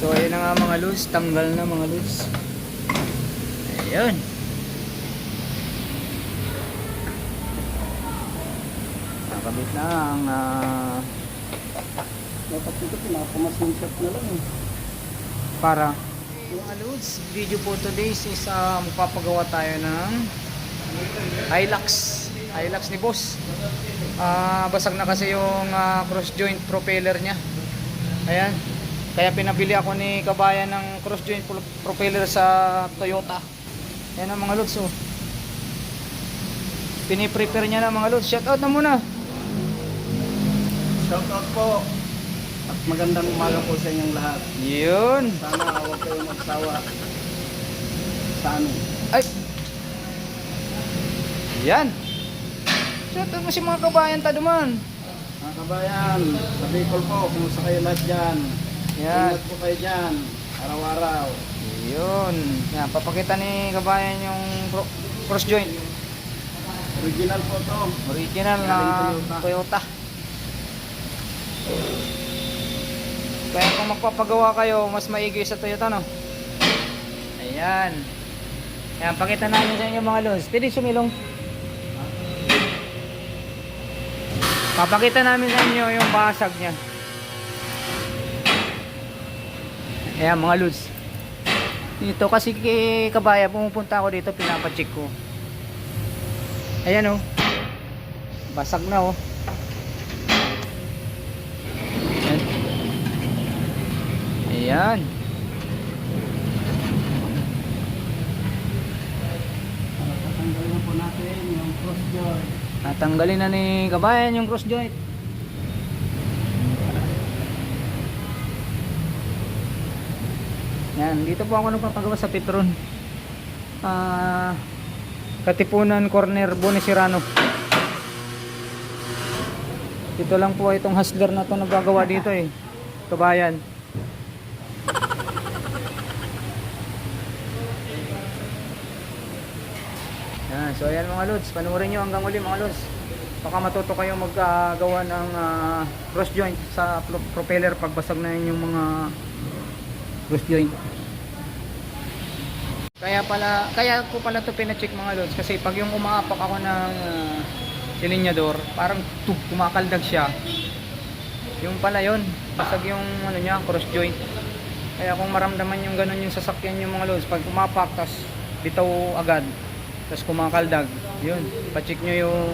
So ayun na nga mga lods, tanggal na mga lods. Ayun. Nakabit na ang dapat dito pinapamasin shot na lang eh. para mga lods, video po today is magpapagawa tayo ng Hilux ni boss. Basag na kasi yung cross joint propeller nya. Ayan, kaya pinabili ako ni kabayan ng cross joint propeller sa Toyota. Ayan ang mga lods, oh. Piniprepare niya na mga lods. Shout out na muna. Shout out po. At magandang umaga po sa inyong lahat. Yun. Sana huwag kayong magsawa sa amin. Ay. Yan. Shout out mo si mga kabayan taduman. Mga kabayan, sa Bicol po, kumusta kayo lahat dyan? Yan. Ingat po kayo dyan, araw-araw. Yun. Yan, papakita ni kabayan yung cross joint. Original po to. Original na Toyota. Kaya kung magpapagawa kayo, mas maigi sa Toyota, no? Ayan. Ayan, pakita namin sa inyo mga lods. Pwede sumilong. Papakita namin sa inyo yung basag niya. Ayan mga lods. Dito kasi kabaya, pumupunta ako dito, pinapacheck ko. Ayan, oh. Basag na, oh. Ayan. Tatanggalin na po natin yung cross joint. Natanggalin na ni kabayan yung cross joint. Yan, dito po ako nagpapagawa sa Petron. Katipunan Corner Bonesirano. Dito lang po itong hustler na to nagagawa dito eh. Kabayan. Yan, so ayan mga lods, panoorin nyo hanggang uli mga lods. Baka matuto kayo maggawa ng cross joint sa propeller pagbasag na yun yung mga cross joint. Kaya ko pala to pina-check mga lods kasi pag yung umaapak ako ng silinyador, parang kumakaldag siya. Yung pala yun, basag yung ano niya, cross joint. Kaya kung maramdaman yung ganun yung sasakyan yung mga lods, pag kumapak tas bitaw agad, tas kumakaldag, yun, pa-check nyo yung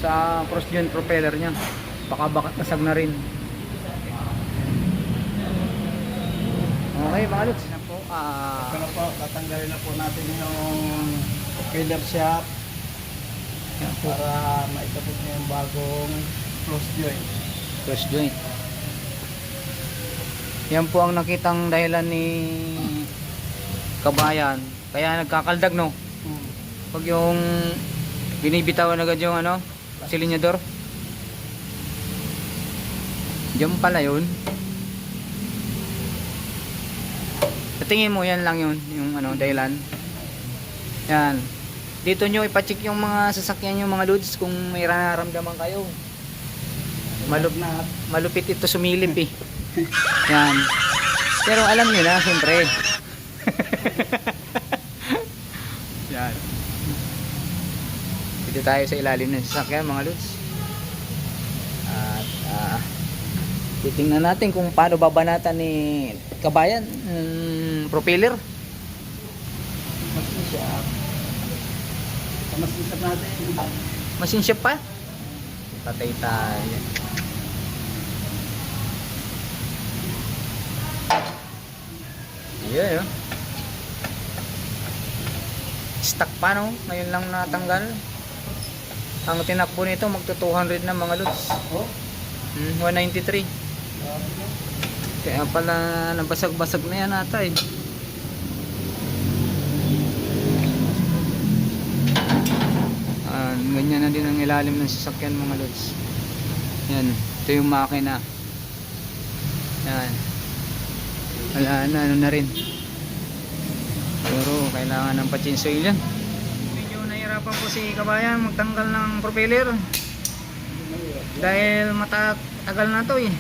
sa cross joint propeller nya, baka basag na rin. Okay mga lods, na po, Ito na po, tatanggalin na po natin yung propeller shaft para maikabit niya yung bagong cross joint. cross joint. Yan po ang nakitang dahilan ni kabayan, kaya nagkakaldag, no? Pag yung binibitawan agad yung ano, silinyador. Diyan pala yun. Sa tingin mo yan lang yun, yung ano, dahilan. Yan. Dito nyo ipacheck yung mga sasakyan yung mga loads kung may nararamdaman kayo. Malupit ito sumilip eh. Yan. Pero alam nyo na, siyempre. Yan. Dito tayo sa ilalim ng sasakyan mga lods. At titingnan natin kung paano babanatan ni kabayan propeller. Masin natin. Machine shop pa? Patay tayo. Yeah, yun. Stuck pa, no? Ngayon lang natanggal. Ang tinakbo nito magto 200 na mga lods. 193. Kaya pala nabasag-basag na yan ata eh. Ganyan na din ang ilalim ng sasakyan mga lods. Yan, ito yung makina. Yan. Wala na, ano na rin. Pero kailangan ng patchinsoil yan. Medyo nahirapan po si kabayan magtanggal ng propeller. Dahil matagal na to eh.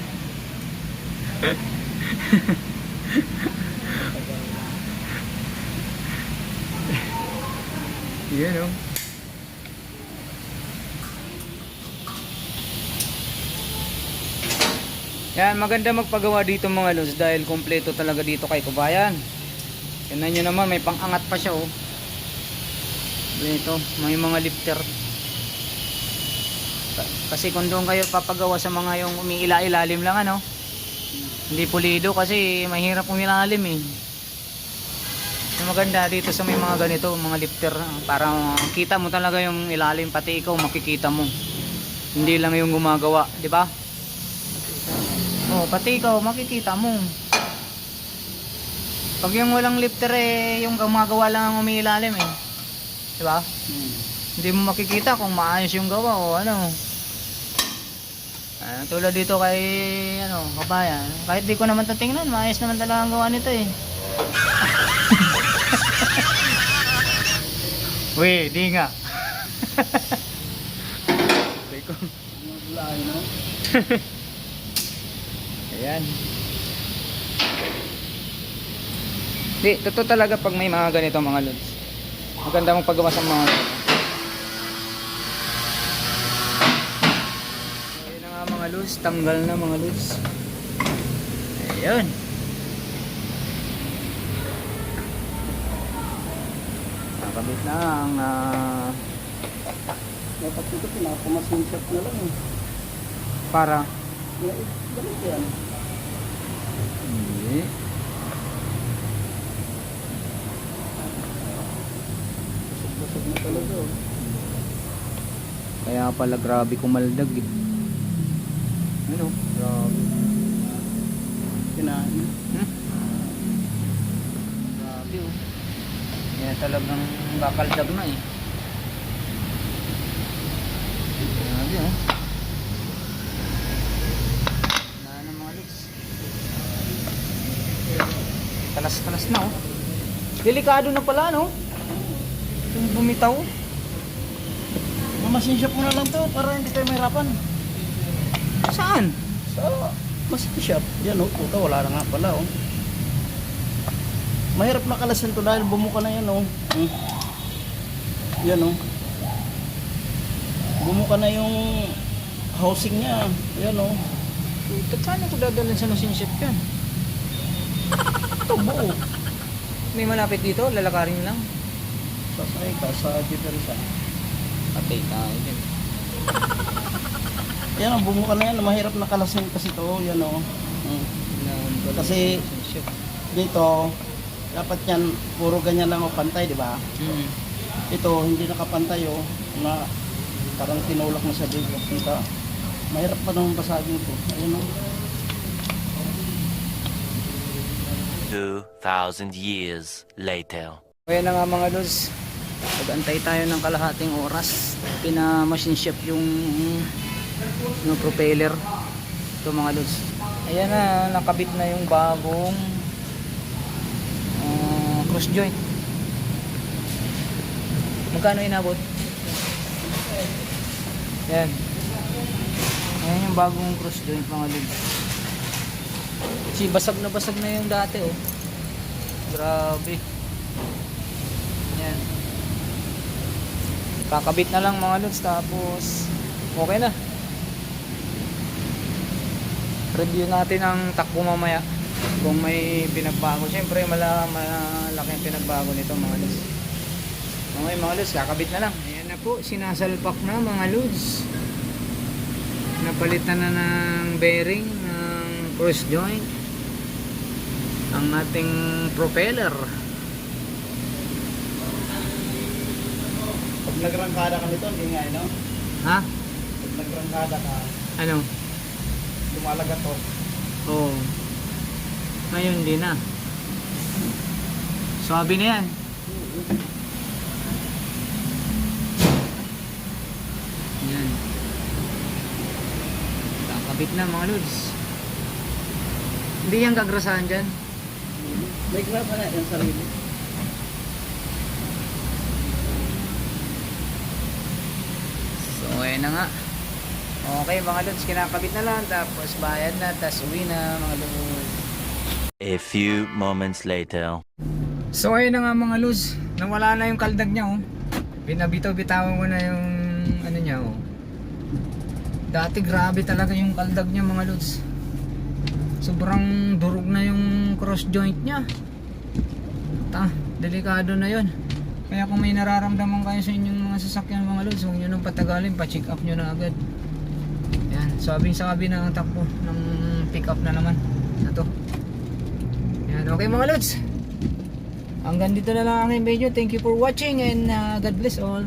Yan oh. Yan, maganda magpagawa dito mga lods dahil kompleto talaga dito kay Kabayan. Tignan nyo naman, may pang-angat pa siya oh. Dito, may mga lifter. Kasi kung doon kayo papagawa sa mga yung umiila-ilalim lang ano, hindi pulido kasi mahirap umilalim eh. Yung maganda dito sa may mga ganito, mga lifter, para kita mo talaga yung ilalim, pati ikaw makikita mo. Hindi lang yung gumagawa, di ba? Oh, pati ikaw makikita mo. Pag yung walang lifter eh, yung gumagawa lang ang umiilalim eh. Di ba? Hindi mo makikita kung maayos yung gawa o ano. Tulad dito kay ano, Kabayan. Kahit di ko naman tatingnan, maayos naman talaga ang gawa nito eh. Weh, di nga. Teko. Maglay, no? Ayan. Di, totoo talaga pag may mga ganito mga lods. Maganda mong paggawa sa mga ganito. Ayan na nga mga lods, tanggal na mga lods. Ayan. Nakabit na ang Dapat dito pinakamasin shop na lang eh. para Ganito yan. hindi. Busog na talaga oh. Kaya pala grabe kumaldag eh. Ano? Grabe. Kinain. Grabe oh. Kaya talagang kakaldag na eh. Grabe oh. Wala na mga lods. Talas-talas na oh. Delikado na pala no? Yung bumitaw. Mamasin shop mo na lang to para hindi tayo mahirapan. Saan? Sa masin shop. Yan oh, puta wala na nga pala oh. Mahirap na kalasan to dahil bumuka na yan oh. Yan oh. Bumuka na yung housing niya. Yan oh. Saan ako dadalhin sa machine shop yan? Ito buo. May malapit dito, lalakarin lang. Sasakay ka sa Jiperisa. Patay tayo din. Yan oh, bumuka na yan. Mahirap na kalasin kasi to. Yan oh. Kasi dito, dapat yan, puro ganyan lang o pantay, di ba? Ito, hindi nakapantay o, na parang tinulak na sa bigla. Kita, mahirap pa nang basagin ito. Ayun o. 2,000 years later. Kaya na nga mga lods, pag-antay tayo ng kalahating oras. Pina-machine shop yung propeller. Ito mga lods. Ayan na, nakabit na yung bagong cross joint. Magkano inabot? Yan. Ayan yung bagong cross joint mga lods. Kasi basag na yung dati oh. Grabe. Yan. Kakabit na lang mga lods tapos okay na. Review natin ang takbo mamaya kung may pinagbago. Siyempre malaki ang pinagbago nito mga lods. Okay mga lods, kakabit na lang. Ayan na po, sinasalpak na mga lods. Napalitan na ng bearing ng cross joint ang ating propeller. Pag nagrangkada ka nito, hindi nga no? Ha? Pag nagrangkada ka, Ano? lumalaga to. Oo. Ngayon din na. Sabi na yan. Yan. Kakabit na mga lods. Hindi yan gagrasahan dyan. May grab na yung sarili. So ayun na nga. Okay mga lods, kinakabit na lang. Tapos bayad na, tapos uwi na mga lods. A few moments later. So ayun na nga mga lods. Nawala na yung kaldag niya oh. Binabitaw-bitawan ko na yung ano niya, oh. Dati grabe talaga yung kaldag niya mga lods. Sobrang durog na yung cross joint niya. Delikado na yon. Kaya kung may nararamdaman kayo sa inyong mga sasakyan mga lods, huwag nyo nang patagalin, pa-check up nyo na agad. Yan, sabi na ang takbo ng pick up na naman na to. Yan, okay mga lods, hanggang dito na lang ang aking video. Thank you for watching and God bless all.